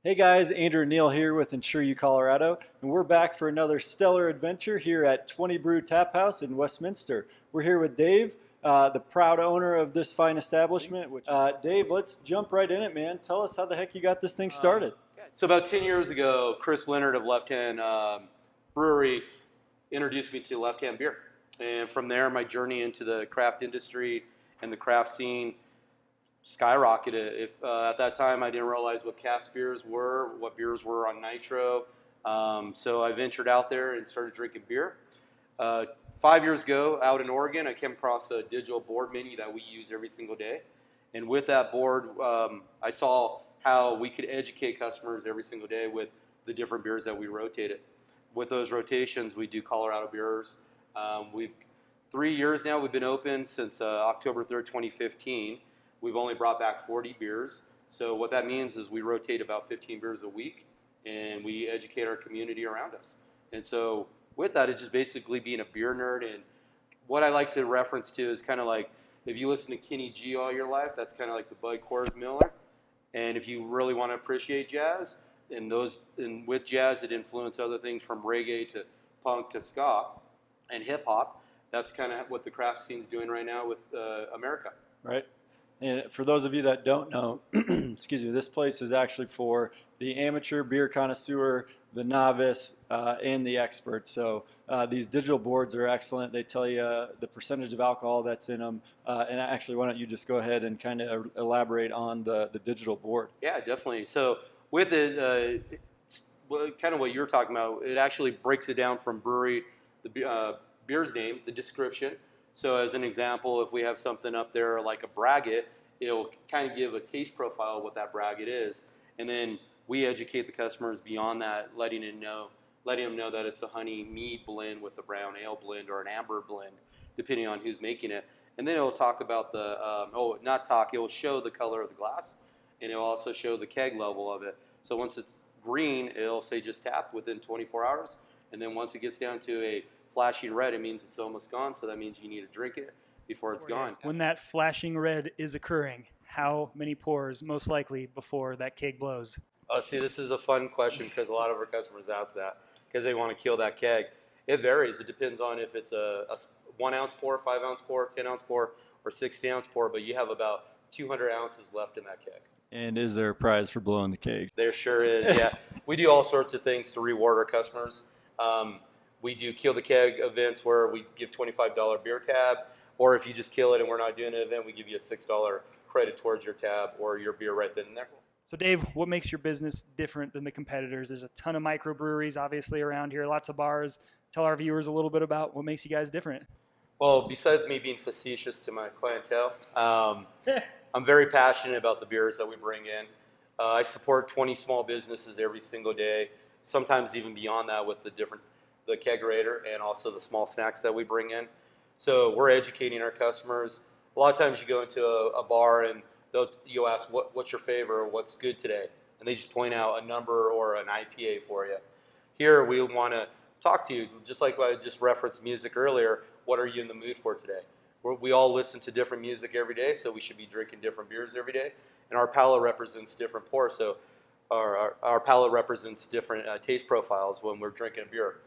Hey guys, Andrew and Neil here with Insure You Colorado, and we're back for another stellar adventure here at 20 Brew TapHouse in Westminster. We're here with Dave, the proud owner of this fine establishment. Dave, let's jump right in it, man. Tell us how the heck you got this thing started. So about 10 years ago, Chris Leonard of Left Hand Brewery introduced me to Left Hand beer. And from there, my journey into the craft industry and the craft scene skyrocketed. At that time, I didn't realize what cask beers were, what beers were on nitro. So I ventured out there and started drinking beer. 5 years ago, out in Oregon, I came across a digital board menu that we use every single day. And with that board, I saw how we could educate customers every single day with the different beers that we rotated. With those rotations, we do Colorado beers. We've 3 years now, we've been open since October 3rd, 2015. We've only brought back 40 beers. So what that means is we rotate about 15 beers a week, and we educate our community around us. And so with that, it's just basically being a beer nerd. And what I like to reference to is kind of like, if you listen to Kenny G all your life, that's kind of like the Bud Coors Miller. And if you really want to appreciate jazz, and with jazz, it influenced other things from reggae to punk to ska and hip hop. That's kind of what the craft scene's doing right now with America. Right. And for those of you that don't know, excuse me, this place is actually for the amateur beer connoisseur, the novice, and the expert. So these digital boards are excellent. They tell you the percentage of alcohol that's in them. And actually, why don't you just go ahead and kind of elaborate on the digital board? Yeah, definitely. So with it, kind of what you're talking about, it actually breaks it down from brewery, the beer's name, the description. So as an example, if we have something up there like a braggot, it'll kind of give a taste profile of what that braggot is. And then we educate the customers beyond that, letting them know that it's a honey mead blend with a brown ale blend or an amber blend, depending on who's making it. And then it'll talk about it'll show the color of the glass, and it'll also show the keg level of it. So once it's green, it'll say just tap within 24 hours. And then once it gets down to a flashing red, it means it's almost gone. So that means you need to drink it before it's gone. When that flashing red is occurring, how many pours most likely before that keg blows? Oh, see, this is a fun question because a lot of our customers ask that because they want to kill that keg. It varies. It depends on if it's a 1 ounce pour, 5 ounce pour, 10 ounce pour, or 60 ounce pour, but you have about 200 ounces left in that keg. And is there a prize for blowing the keg? There sure is, yeah. We do all sorts of things to reward our customers. We do kill the keg events where we give $25 beer tab, or if you just kill it and we're not doing an event, we give you a $6 credit towards your tab or your beer right then and there. So Dave, what makes your business different than the competitors? There's a ton of microbreweries obviously around here, lots of bars. Tell our viewers a little bit about what makes you guys different. Well, besides me being facetious to my clientele, I'm very passionate about the beers that we bring in. I support 20 small businesses every single day, sometimes even beyond that with the kegerator and also the small snacks that we bring in. So we're educating our customers. A lot of times you go into a bar and you'll ask, what's your favorite or what's good today? And they just point out a number or an IPA for you. Here we want to talk to you, just like I just referenced music earlier, what are you in the mood for today? We all listen to different music every day, so we should be drinking different beers every day. And our palate represents different pours, so our palate represents different taste profiles when we're drinking a beer.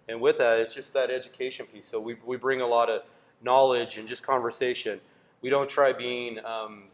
And with that, it's just that education piece. So we bring a lot of knowledge and just conversation. We don't try being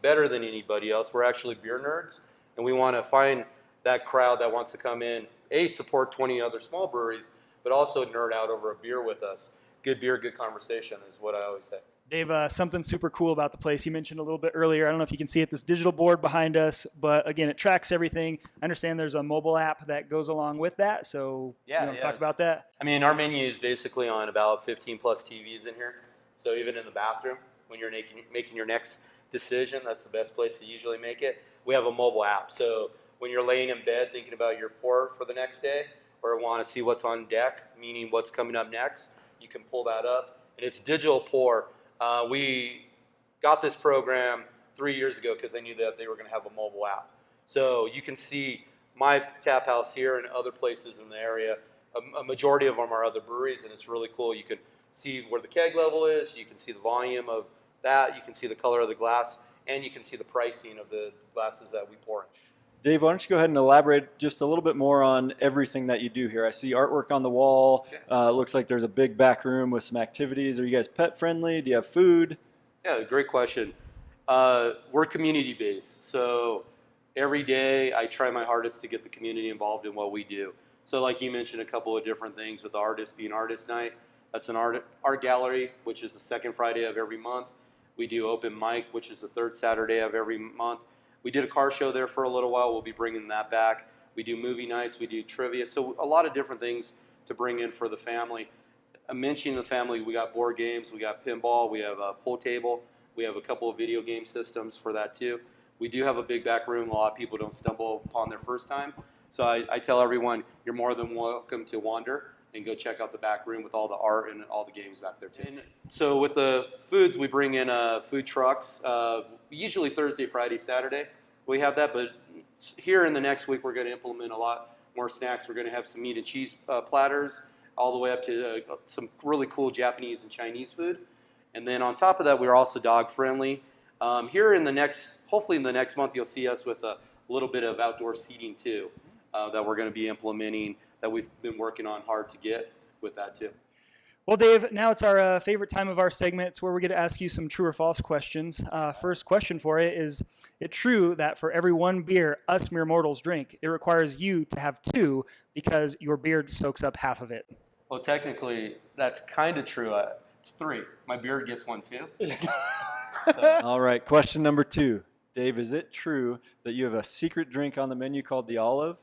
better than anybody else. We're actually beer nerds, and we want to find that crowd that wants to come in, support 20 other small breweries, but also nerd out over a beer with us. Good beer, good conversation is what I always say. Dave, something super cool about the place you mentioned a little bit earlier. I don't know if you can see it, this digital board behind us, but again, it tracks everything. I understand there's a mobile app that goes along with that, so you want to talk about that? I mean, our menu is basically on about 15 plus TVs in here. So even in the bathroom, when you're making your next decision, that's the best place to usually make it. We have a mobile app. So when you're laying in bed thinking about your pour for the next day or want to see what's on deck, meaning what's coming up next, you can pull that up. And it's digital pour. We got this program 3 years ago because they knew that they were going to have a mobile app. So you can see my tap house here and other places in the area. A majority of them are other breweries, and it's really cool. You can see where the keg level is. You can see the volume of that. You can see the color of the glass, and you can see the pricing of the glasses that we pour in. Dave, why don't you go ahead and elaborate just a little bit more on everything that you do here? I see artwork on the wall. Looks like there's a big back room with some activities. Are you guys pet friendly? Do you have food? Yeah, great question. We're community based, so every day I try my hardest to get the community involved in what we do. So like you mentioned, a couple of different things with the artists being Artist Night. That's an art gallery, which is the second Friday of every month. We do open mic, which is the third Saturday of every month. We did a car show there for a little while. We'll be bringing that back. We do movie nights. We do trivia. So a lot of different things to bring in for the family. Mentioning the family, we got board games. We got pinball. We have a pool table. We have a couple of video game systems for that too. We do have a big back room. A lot of people don't stumble upon their first time. So I tell everyone, you're more than welcome to wander and go check out the back room with all the art and all the games back there too. And so with the foods, we bring in food trucks, usually Thursday, Friday, Saturday. We have that, but here in the next week, we're going to implement a lot more snacks. We're going to have some meat and cheese platters, all the way up to some really cool Japanese and Chinese food. And then on top of that, we're also dog friendly. Here in the next, hopefully in the next month, you'll see us with a little bit of outdoor seating too, that we're going to be implementing, that we've been working on hard to get with that too. Well, Dave, now it's our favorite time of our segment. It's where we get to ask you some true or false questions. First question for you is it true that for every one beer us mere mortals drink, it requires you to have two because your beard soaks up half of it? Well, technically, that's kind of true. It's 3. My beard gets 1 too. So. All right, question number 2. Dave, is it true that you have a secret drink on the menu called the Olive?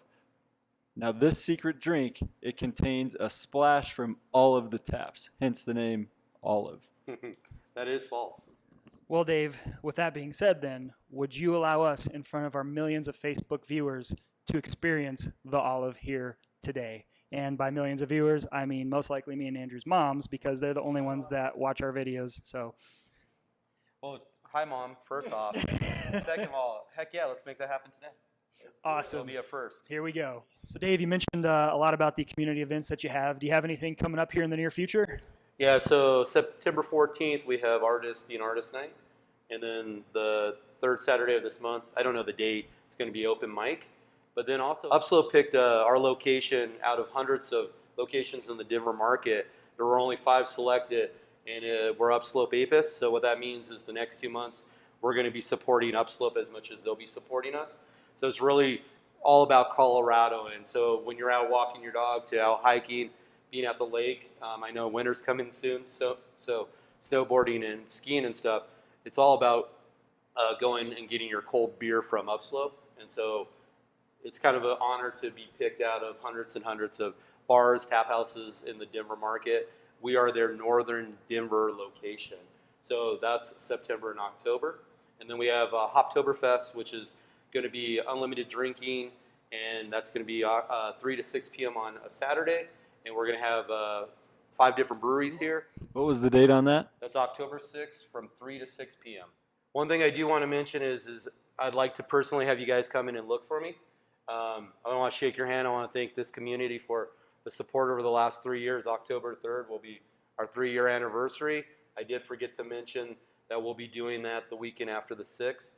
Now, this secret drink, it contains a splash from all of the taps, hence the name Olive. That is false. Well, Dave, with that being said then, would you allow us in front of our millions of Facebook viewers to experience the Olive here today? And by millions of viewers, I mean most likely me and Andrew's moms, because they're the only ones that watch our videos. So, well, hi, Mom, first off. Second of all, heck yeah, let's make that happen today. Awesome. It'll be a first. Here we go. So, Dave, you mentioned a lot about the community events that you have. Do you have anything coming up here in the near future? Yeah, so September 14th, we have Artist Being Artist Night. And then the third Saturday of this month, I don't know the date, it's going to be open mic. But then also, Upslope picked our location out of hundreds of locations in the Denver market. There were only 5 selected, and we're Upslope Apis. So what that means is the next 2 months, we're going to be supporting Upslope as much as they'll be supporting us. So it's really all about Colorado. And so when you're out walking your dog to out hiking, being at the lake, I know winter's coming soon, so snowboarding and skiing and stuff, it's all about going and getting your cold beer from Upslope. And so it's kind of an honor to be picked out of hundreds and hundreds of bars, tap houses in the Denver market. We are their northern Denver location. So that's September and October. And then we have Hoptoberfest, which is going to be unlimited drinking, and that's going to be 3 to 6 p.m. on a Saturday. And we're going to have 5 different breweries here. What was the date on that? That's October 6th from 3 to 6 p.m. One thing I do want to mention is I'd like to personally have you guys come in and look for me. I want to shake your hand. I want to thank this community for the support over the last 3 years. October 3rd will be our 3-year anniversary. I did forget to mention that we'll be doing that the weekend after the 6th.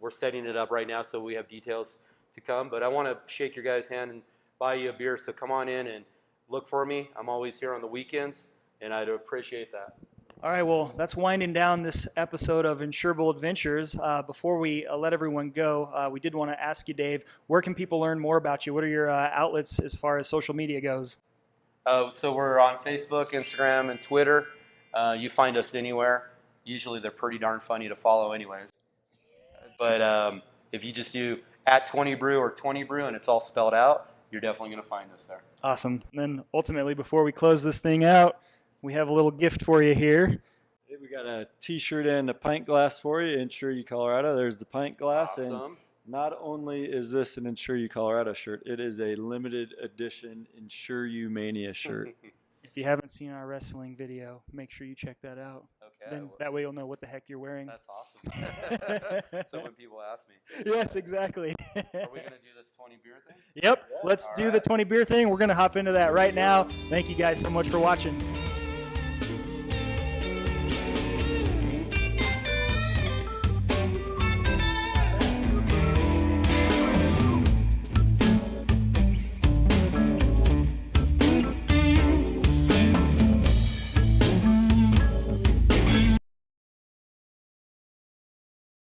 We're setting it up right now, so we have details to come. But I want to shake your guys' hand and buy you a beer. So come on in and look for me. I'm always here on the weekends, and I'd appreciate that. All right, well, that's winding down this episode of Insurable Adventures. Before we let everyone go, we did want to ask you, Dave, where can people learn more about you? What are your outlets as far as social media goes? So we're on Facebook, Instagram, and Twitter. You find us anywhere. Usually they're pretty darn funny to follow anyways. But if you just do @20brew or 20brew and it's all spelled out, you're definitely going to find us there. Awesome. And then ultimately, before we close this thing out, we have a little gift for you here. Hey, we got a T-shirt and a pint glass for you. Insure You Colorado. There's the pint glass. Awesome. And not only is this an Insure You Colorado shirt, it is a limited edition Insure You Mania shirt. If you haven't seen our wrestling video, make sure you check that out. Okay. Then that way you'll know what the heck you're wearing. That's awesome. So when people ask me. Yes, exactly. Are we going to do this 20 beer thing? Yep. Let's do the 20 beer thing. We're going to hop into that right now. Thank you guys so much for watching.